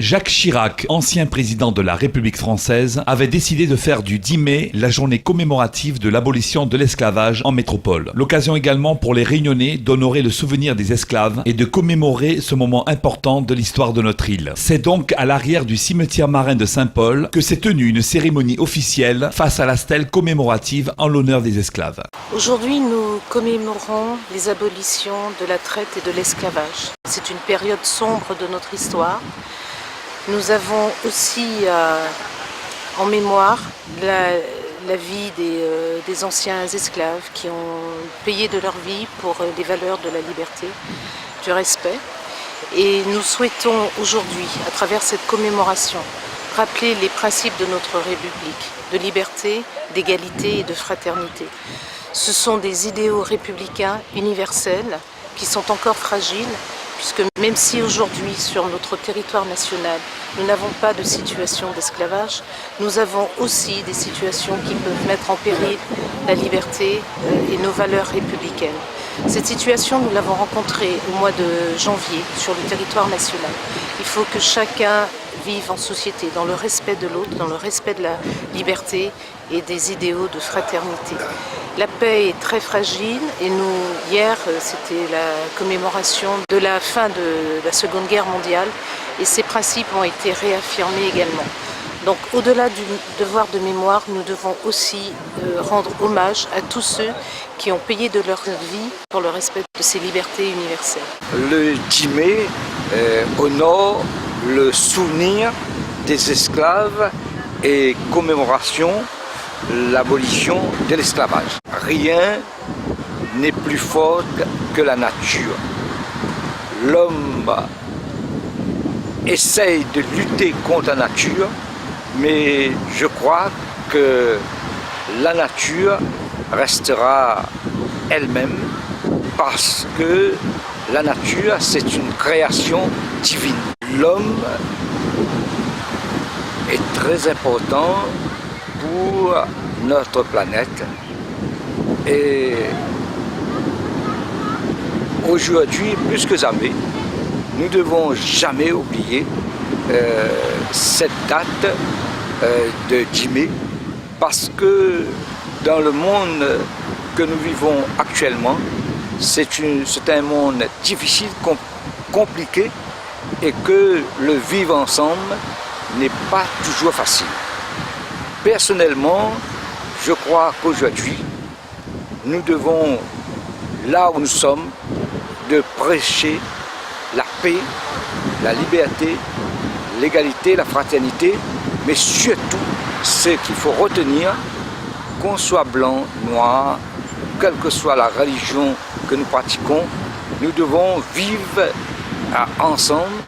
Jacques Chirac, ancien président de la République française, avait décidé de faire du 10 mai la journée commémorative de l'abolition de l'esclavage en métropole. L'occasion également pour les Réunionnais d'honorer le souvenir des esclaves et de commémorer ce moment important de l'histoire de notre île. C'est donc à l'arrière du cimetière marin de Saint-Paul que s'est tenue une cérémonie officielle face à la stèle commémorative en l'honneur des esclaves. Aujourd'hui, nous commémorons les abolitions de la traite et de l'esclavage. C'est une période sombre de notre histoire. Nous avons aussi en mémoire la vie des anciens esclaves qui ont payé de leur vie pour les valeurs de la liberté, du respect. Et nous souhaitons aujourd'hui, à travers cette commémoration, rappeler les principes de notre République, de liberté, d'égalité et de fraternité. Ce sont des idéaux républicains universels qui sont encore fragiles, puisque même si aujourd'hui, sur notre territoire national, nous n'avons pas de situation d'esclavage, nous avons aussi des situations qui peuvent mettre en péril la liberté et nos valeurs républicaines. Cette situation, nous l'avons rencontrée au mois de janvier sur le territoire national. Il faut que chacun vive en société, dans le respect de l'autre, dans le respect de la liberté et des idéaux de fraternité. La paix est très fragile et hier, c'était la commémoration de la fin de la Seconde Guerre mondiale et ces principes ont été réaffirmés également. Donc au-delà du devoir de mémoire, nous devons aussi rendre hommage à tous ceux qui ont payé de leur vie pour le respect de ces libertés universelles. Le 10 mai honore le souvenir des esclaves et commémoration l'abolition de l'esclavage. Rien n'est plus fort que la nature. L'homme essaye de lutter contre la nature, mais je crois que la nature restera elle-même parce que la nature, c'est une création divine. L'homme est très important pour notre planète et aujourd'hui, plus que jamais, nous ne devons jamais oublier cette date de 10 mai parce que dans le monde que nous vivons actuellement, c'est un monde difficile, compliqué et que le vivre ensemble n'est pas toujours facile. Personnellement, je crois qu'aujourd'hui, nous devons, là où nous sommes, de prêcher la paix, la liberté, l'égalité, la fraternité, mais surtout, ce qu'il faut retenir, qu'on soit blanc, noir, quelle que soit la religion que nous pratiquons, nous devons vivre ensemble